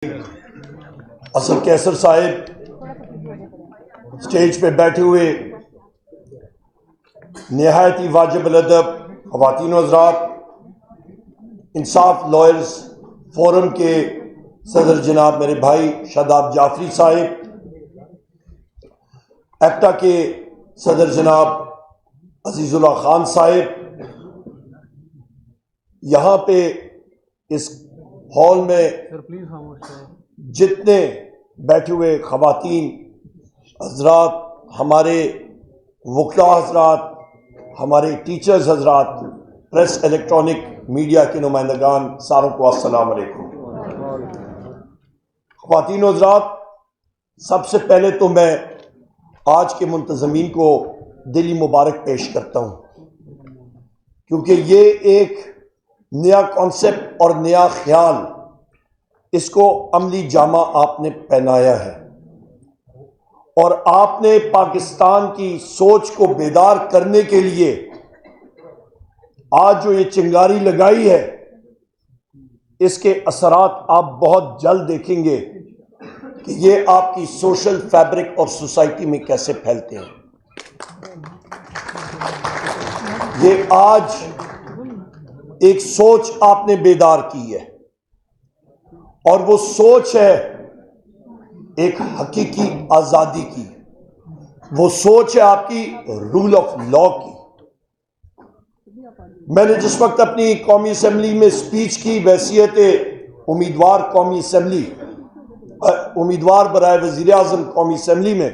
Asad Qaiser Sahib stage पे बैठे हुए निहायत ही वाजिब अदब ख़वातीन हज़रात, इंसाफ लॉयर्स फोरम के सदर जनाब मेरे भाई शादाब जाफरी साहिब, एक्टा के सदर जनाब अजीजुल्लाह खान साहिब, यहाँ पे इस हॉल में जितने बैठे हुए ख़वातीन हज़रात, हमारे वकला हज़रात, हमारे टीचर्स हज़रात, प्रेस इलेक्ट्रॉनिक मीडिया के नुमाइंदगान, सारों को अस्सलाम वालेकुम। ख़वातीन हज़रात, सबसे पहले तो मैं आज के मुंतज़मीन को दिली मुबारक पेश करता हूँ, क्योंकि ये एक नया कॉन्सेप्ट और नया ख्याल, इसको अमली जामा आपने पहनाया है और आपने पाकिस्तान की सोच को बेदार करने के लिए आज जो ये चिंगारी लगाई है, इसके असरात आप बहुत जल्द देखेंगे कि ये आपकी सोशल फैब्रिक और सोसाइटी में कैसे फैलते हैं। ये आज एक सोच आपने बेदार की है और वो सोच है एक हकीकी आज़ादी की, वो सोच है आपकी रूल ऑफ लॉ की। मैंने जिस वक्त अपनी कौमी असम्बली में स्पीच की बहैसियत उम्मीदवार कौमी असम्बली, उम्मीदवार बराए वज़ीर आज़म कौमी असम्बली में,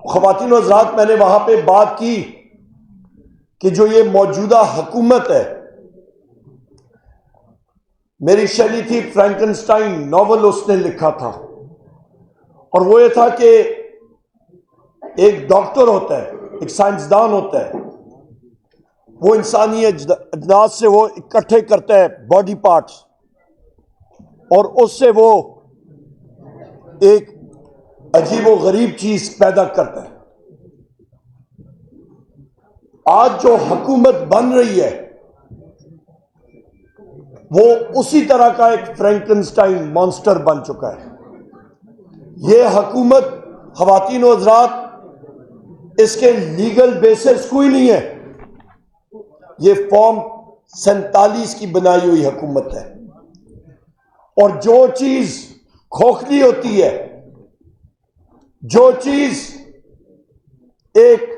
ख़वातीन और हज़रात, मैंने वहां पे बात की कि जो ये मौजूदा हुकूमत है, मेरी शैली थी फ्रैंकनस्टाइन नॉवल उसने लिखा था, और वो ये था कि एक डॉक्टर होता है, एक साइंसदान होता है, वो इंसानी अजनास से वो इकट्ठे करता है बॉडी पार्ट्स और उससे वो एक अजीब व गरीब चीज पैदा करता है। आज जो हुकूमत बन रही है वो उसी तरह का एक फ्रैंकनस्टाइन मॉन्स्टर बन चुका है। ये हुकूमत, ख़वातीन व हज़रात, इसके लीगल बेसिस कोई नहीं है। ये फॉर्म 47 की बनाई हुई हुकूमत है और जो चीज खोखली होती है, जो चीज एक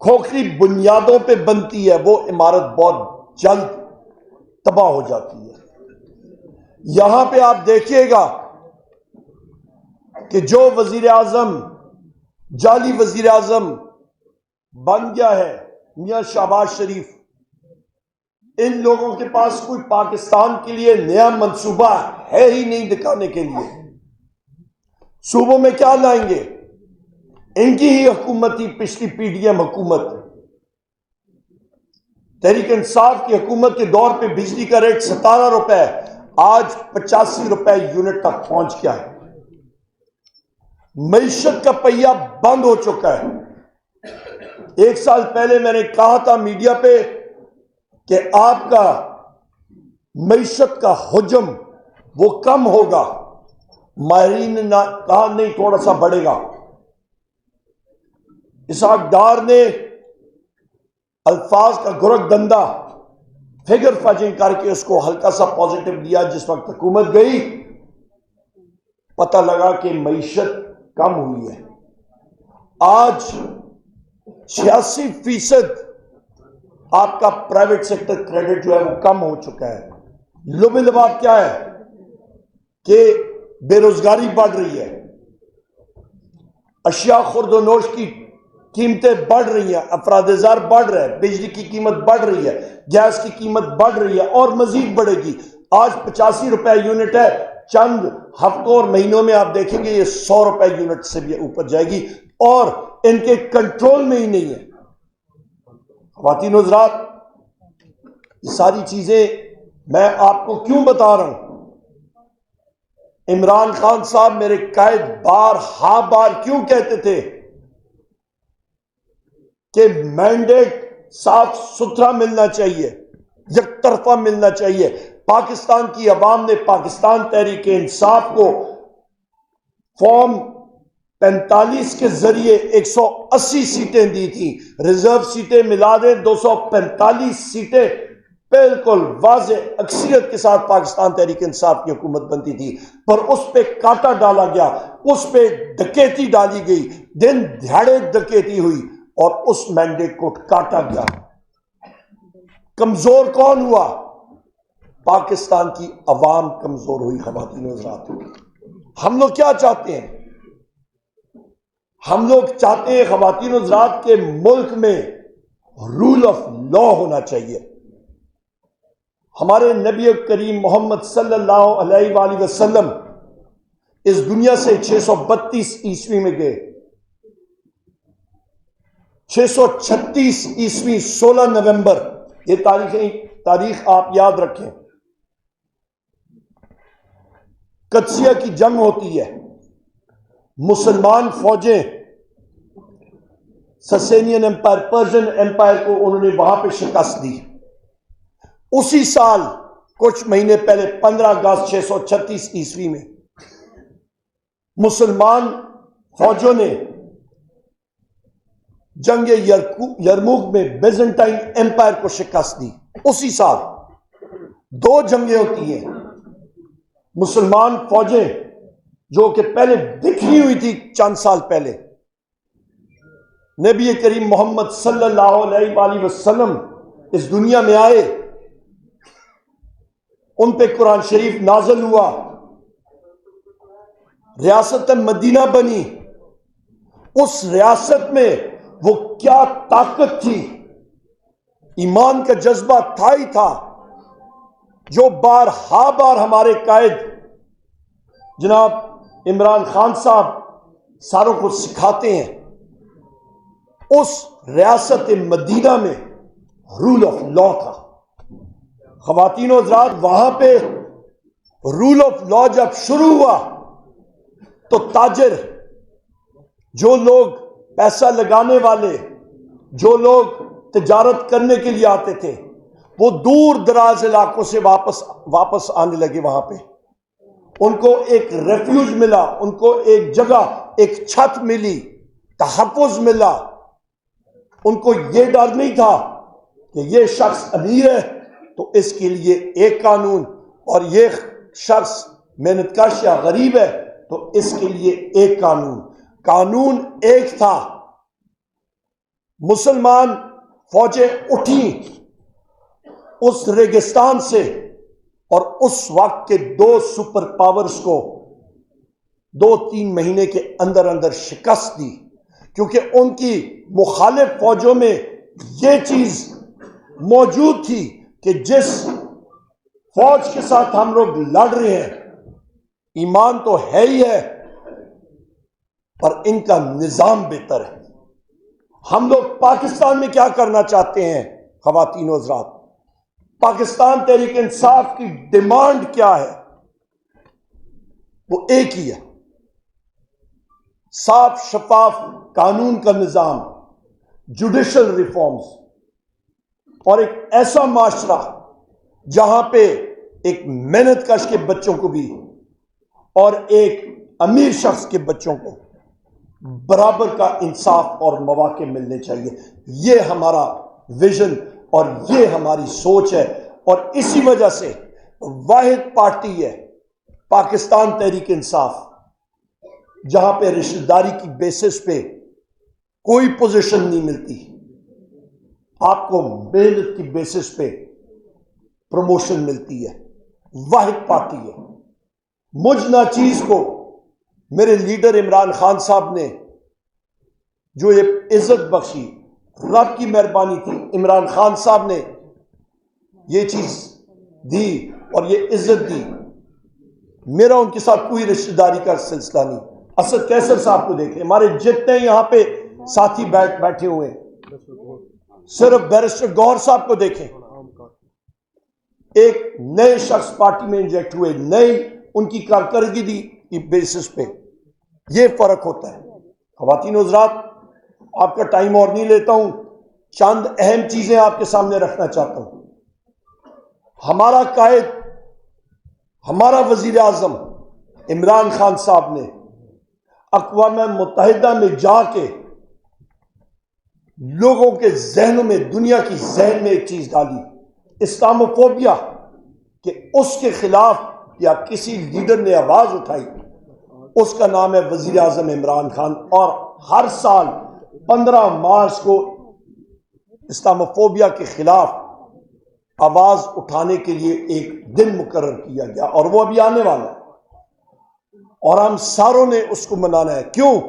खोखली बुनियादों पे बनती है, वो इमारत बहुत जल्द तबाह हो जाती है। यहां पे आप देखिएगा कि जो वजीर आजम, जाली वजीर आजम बन गया है मियां शहबाज शरीफ, इन लोगों के पास कोई पाकिस्तान के लिए नया मंसूबा है ही नहीं दिखाने के लिए। सूबों में क्या लाएंगे? इनकी ही हुकूमत थी, पिछली पीडीएम हुकूमत, तहरीक इंसाफ की हुकूमत के दौर पे बिजली का रेट 17 रुपए, आज 85 रुपए यूनिट तक पहुंच गया है। मईशत का पहिया बंद हो चुका है। एक साल पहले मैंने कहा था मीडिया पे कि आपका मईशत का हुजम वो कम होगा, माहिरीन ने कहा नहीं, थोड़ा सा बढ़ेगा। इसहाक डार ने अल्फाज का गुरक दंदा फिगर फजिंग करके उसको हल्का सा पॉजिटिव दिया। जिस वक्त हुकूमत गई पता लगा कि मईशत कम हुई है। आज 86% आपका प्राइवेट सेक्टर क्रेडिट जो है वो कम हो चुका है। लुबे लबाब क्या है कि बेरोजगारी बढ़ रही है, अशिया खुर्दोनोश की कीमतें बढ़ रही हैं, अफरादेजार बढ़ रहे हैं, बिजली की कीमत बढ़ रही है, गैस की कीमत बढ़ रही है और मजीद बढ़ेगी। आज 85 रुपए यूनिट है, चंद हफ्तों और महीनों में आप देखेंगे ये 100 रुपए यूनिट से भी ऊपर जाएगी और इनके कंट्रोल में ही नहीं है। ख़वातीन हज़रात, ये सारी चीजें मैं आपको क्यों बता रहा हूं? इमरान खान साहब मेरे कायद बार क्यों कहते थे कि मैंडेट साफ सुथरा मिलना चाहिए, एक तरफा मिलना चाहिए। पाकिस्तान की अवाम ने पाकिस्तान तहरीक इंसाफ को फॉर्म 45 के जरिए 180 सीटें दी थी। रिजर्व सीटें मिला दें 245 सीटें बिल्कुल वाज़े अक्सरियत के साथ पाकिस्तान तहरीक इंसाफ की हुकूमत बनती थी, पर उस पर कांटा डाला गया, उस पर डकैती डाली गई, दिन दिहाड़े डकैती हुई और उस मैंडेट को काटा गया। कमजोर कौन हुआ? पाकिस्तान की अवाम कमजोर हुई। ख़वातीन और हज़रात, हम लोग क्या चाहते हैं? हम लोग चाहते हैं ख़वातीन और हज़रात के मुल्क में रूल ऑफ लॉ होना चाहिए। हमारे नबी करीम मोहम्मद सल्लल्लाहु अलैहि वसल्लम इस दुनिया से 632 ईस्वी में गए। 636 ईस्वी 16 नवंबर, ये तारीख आप याद रखें। कदसिया की जंग होती है। मुसलमान फौजें ससेनियन एम्पायर, पर्शियन एम्पायर को उन्होंने वहां पे शिकस्त दी। उसी साल कुछ महीने पहले 15 अगस्त 636 ईस्वी में मुसलमान फौजों ने जंग यरमुक में बेजेंटाइन एम्पायर को शिकस्त दी। उसी साल 2 जंगें होती हैं। मुसलमान फौजें जो कि पहले बिखरी हुई थी चंद साल पहले, नबी करीम मोहम्मद सल्लल्लाहु अलैहि वसल्लम इस दुनिया में आए, उन पे कुरान शरीफ नाज़िल हुआ, रियासत मदीना बनी। उस रियासत में वो क्या ताकत थी, ईमान का जज्बा था ही था, जो बार हमारे कायद जनाब इमरान खान साहब सारों को सिखाते हैं। उस रियासत मदीना में रूल ऑफ लॉ था। ख़वातीन और हज़रात, वहां पे रूल ऑफ लॉ जब शुरू हुआ तो ताजिर, जो लोग पैसा लगाने वाले, जो लोग तिजारत करने के लिए आते थे, वो दूर दराज इलाकों से वापस आने लगे। वहां पे उनको एक रेफ्यूज मिला, उनको एक जगह, एक छत मिली, तहफ़्फ़ुज़ मिला। उनको ये डर नहीं था कि ये शख्स अमीर है तो इसके लिए एक कानून, और ये शख्स मेहनतकश या गरीब है तो इसके लिए एक कानून। कानून एक था। मुसलमान फौजें उठी उस रेगिस्तान से और उस वक्त के 2 सुपर पावर्स को 2-3 महीने के अंदर अंदर शिकस्त दी, क्योंकि उनकी मुखालिफ फौजों में यह चीज मौजूद थी कि जिस फौज के साथ हम लोग लड़ रहे हैं, ईमान तो है ही है, पर इनका निजाम बेहतर है। हम लोग पाकिस्तान में क्या करना चाहते हैं? ख़वातीन और हज़रात, पाकिस्तान तहरीक इंसाफ की डिमांड क्या है? वो एक ही है, साफ शफाफ कानून का निजाम, जुडिशल रिफॉर्म्स, और एक ऐसा माशरा जहां पे एक मेहनतकश के बच्चों को भी और एक अमीर शख्स के बच्चों को बराबर का इंसाफ और मौके मिलने चाहिए। यह हमारा विजन और ये हमारी सोच है, और इसी वजह से वाहिद पार्टी है पाकिस्तान तहरीक इंसाफ, जहां पे रिश्तेदारी की बेसिस पे कोई पोजीशन नहीं मिलती, आपको मेहनत की बेसिस पे प्रमोशन मिलती है। वाहिद पार्टी है। मुझ नाचीज को मेरे लीडर इमरान खान साहब ने जो ये इज्जत बख्शी, रब की मेहरबानी थी, इमरान खान साहब ने ये चीज दी और ये इज्जत दी। मेरा उनके साथ कोई रिश्तेदारी का सिलसिला नहीं। असद कैसर साहब को देखें, हमारे जितने यहां पे साथी बैठे हुए हैं, सिर्फ बैरिस्टर गौहर साहब को देखें, एक नए शख्स पार्टी में इंजेक्ट हुए, नई उनकी कारकर्दगी की बेसिस पे ये फर्क होता है। ख़वातीन और हज़रात, आपका टाइम और नहीं लेता हूं, चंद अहम चीजें आपके सामने रखना चाहता हूं। हमारा कायद हमारा वजीर आजम इमरान खान साहब ने अक़वाम मुत्तहिदा में जाके लोगों के जहनों में, दुनिया की जहन में एक चीज डाली, इस्लामोफोबिया, कि उसके खिलाफ या किसी लीडर ने आवाज उठाई, उसका नाम है वजीर आजम इमरान खान। और हर साल 15 मार्च को इस्लामोफोबिया के खिलाफ आवाज उठाने के लिए एक दिन मुकर्रर किया गया और वो अभी आने वाला है और हम सारों ने उसको मनाना है। क्यों?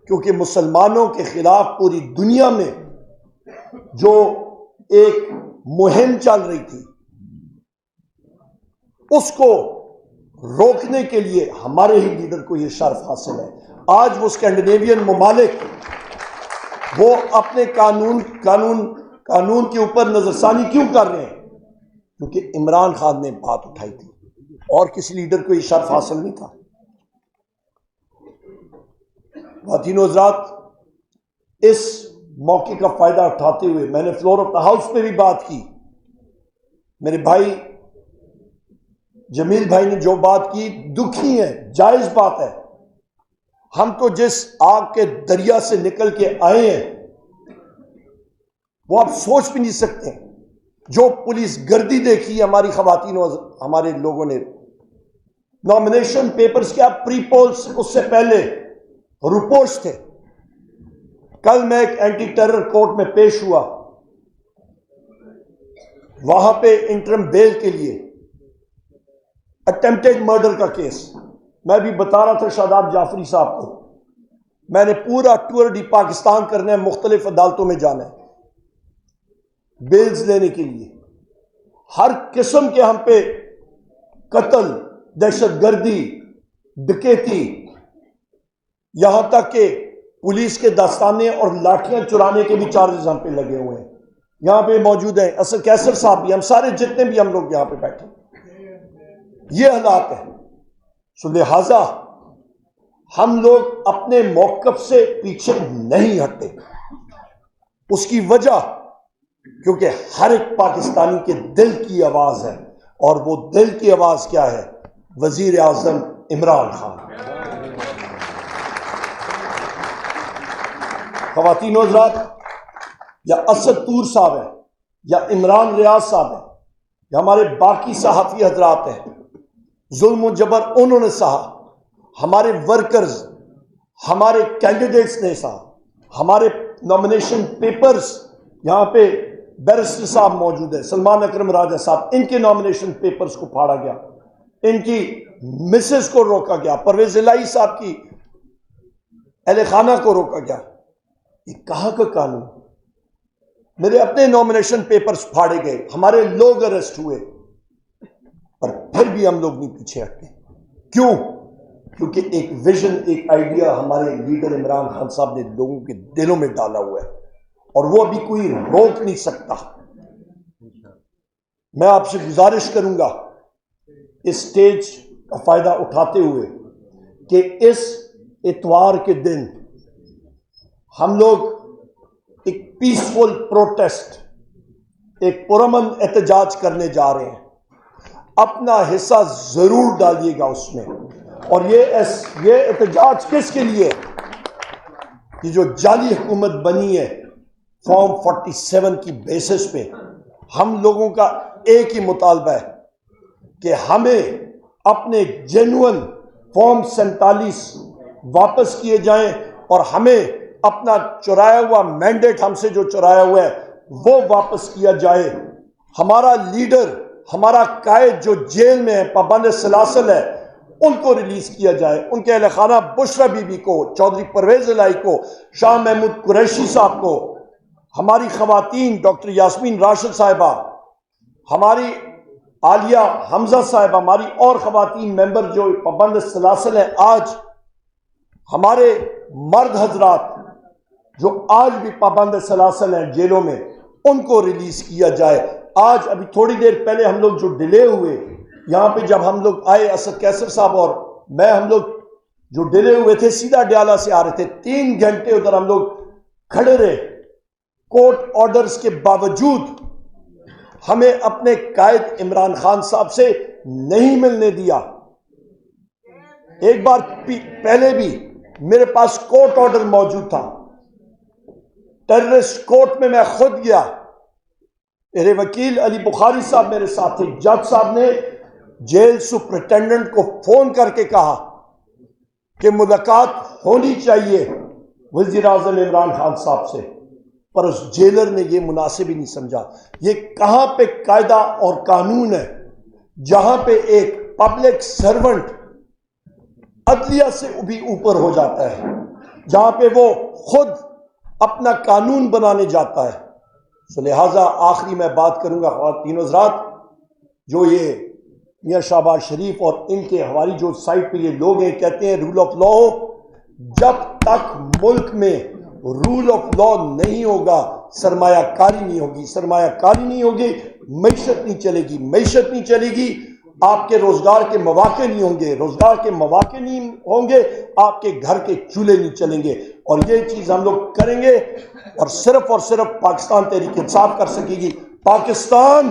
क्योंकि मुसलमानों के खिलाफ पूरी दुनिया में जो एक मुहिम चल रही थी, उसको रोकने के लिए हमारे ही लीडर को यह शर्फ हासिल है। आज वो स्कैंडिनेवियन ममालिक वो अपने कानून के ऊपर नजरसानी क्यों कर रहे हैं? क्योंकि इमरान खान ने बात उठाई थी और किसी लीडर को यह शर्फ हासिल नहीं था। ख़वातीन हज़रात, इस मौके का फायदा उठाते हुए मैंने फ्लोर ऑफ द हाउस में भी बात की। मेरे भाई जमील भाई ने जो बात की दुखी है, जायज बात है। हम तो जिस आग के दरिया से निकल के आए हैं वो आप सोच भी नहीं सकते। जो पुलिस गर्दी देखी हमारी ख़वातीन और हमारे लोगों ने, नॉमिनेशन पेपर्स क्या, प्री पोल्स, उससे पहले रिपोर्ट्स थे। कल मैं एक एंटी टेरर कोर्ट में पेश हुआ, वहां पे इंटरम बेल के लिए अटेम्प्टेड मर्डर का केस, मैं भी बता रहा था शादाब जाफरी साहब को, मैंने पूरा टूर डी पाकिस्तान करना है, मुख्तलिफ अदालतों में जाना है बेल्स लेने के लिए। हर किस्म के हम पे कत्ल, दहशतगर्दी, डकैती, यहां तक कि पुलिस के दस्ताने और लाठियां चुराने के भी चार्जेस हम पे लगे हुए हैं। यहां पे मौजूद है असद कैसर साहब भी, हम सारे जितने भी हम लोग यहां पे बैठे, ये हालात है। सो लिहाजा हम लोग अपने मौकफ से पीछे नहीं हटते। उसकी वजह क्योंकि हर एक पाकिस्तानी के दिल की आवाज है, और वो दिल की आवाज क्या है? वजीर आजम इमरान खान। ख़वातीन हज़रात, या असद तूर साहब है, या इमरान रियाज साहब है, या हमारे बाकी सहाफ़ी हजरात हैं, जुल्म जबर उन्होंने सहा, हमारे वर्कर्स, हमारे कैंडिडेट्स ने सहा, हमारे नॉमिनेशन पेपर्स, यहां पे बैरिस्टर साहब मौजूद है, सलमान अकरम राजा साहब, इनके नॉमिनेशन पेपर्स को फाड़ा गया, इनकी मिसेस को रोका गया, परवेज इलाही साहब की अहले खाना को रोका गया। ये कहां का कानून? मेरे अपने नॉमिनेशन पेपर्स फाड़े गए, हमारे लोग अरेस्ट हुए, पर फिर भी हम लोग नहीं पीछे हटते। क्यों? क्योंकि एक विजन, एक आइडिया हमारे लीडर इमरान खान साहब ने लोगों के दिलों में डाला हुआ है और वो अभी कोई रोक नहीं सकता। मैं आपसे गुजारिश करूंगा इस स्टेज का फायदा उठाते हुए कि इस इतवार के दिन हम लोग एक पीसफुल प्रोटेस्ट, एक पुरअमन एहतजाज करने जा रहे हैं। अपना हिस्सा जरूर डालिएगा उसमें। और ये एहतजाज किसके लिए? कि जो जाली हुकूमत बनी है फॉर्म 47 की बेसिस पे, हम लोगों का एक ही मुतालबा है कि हमें अपने जेन्युइन फॉर्म 47 वापस किए जाएं और हमें अपना चुराया हुआ मैंडेट, हमसे जो चुराया हुआ है वो वापस किया जाए। हमारा लीडर, हमारा कायद जो जेल में है, पाबंद सलासल है, उनको रिलीज किया जाए। उनके अहले खाना बुशरा बीबी को, चौधरी परवेज इलाही को, शाह महमूद कुरैशी साहब को, हमारी खवातीन डॉक्टर यास्मीन राशिद साहिबा, हमारी आलिया हमजा साहिबा, हमारी और खवातीन मेंबर जो पाबंद सलासल है, आज हमारे मर्द हजरात जो आज भी पाबंद सलासल हैं जेलों में, उनको रिलीज किया जाए। आज अभी थोड़ी देर पहले हम लोग जो डिले हुए यहां पे, जब हम लोग आए, असद कैसर साहब और मैं, हम लोग जो डिले हुए थे सीधा डयाला से आ रहे थे, 3 घंटे उधर हम लोग खड़े रहे। कोर्ट ऑर्डर्स के बावजूद हमें अपने कायद इमरान खान साहब से नहीं मिलने दिया। एक बार पहले भी मेरे पास कोर्ट ऑर्डर मौजूद था, टेररिस्ट कोर्ट में मैं खुद गया, मेरे वकील अली बुखारी साहब मेरे साथ थे। जज साहब ने जेल सुपरिटेंडेंट को फोन करके कहा कि मुलाकात होनी चाहिए वज़ीर आज़म इमरान खान साहब से, पर उस जेलर ने यह मुनासिब ही नहीं समझा। ये कहां पे कायदा और कानून है जहां पे एक पब्लिक सर्वेंट अदलिया से भी ऊपर हो जाता है, जहां पे वो खुद अपना कानून बनाने जाता है। सो लिहाजा आखिरी मैं बात करूंगा ख़वातीन हज़रात, जो ये मियां शहबाज शरीफ और इनके हमारी जो साइड पे ये लोग हैं, कहते हैं रूल ऑफ लॉ, जब तक मुल्क में रूल ऑफ लॉ नहीं होगा सरमायाकारी नहीं होगी, सरमायाकारी नहीं होगी मईशत नहीं चलेगी, मईशत नहीं चलेगी आपके रोजगार के मौके नहीं होंगे, रोजगार के मौके नहीं होंगे आपके घर के चूल्हे नहीं चलेंगे। और ये चीज हम लोग करेंगे और सिर्फ पाकिस्तान तहरीक इंसाफ कर सकेगी। पाकिस्तान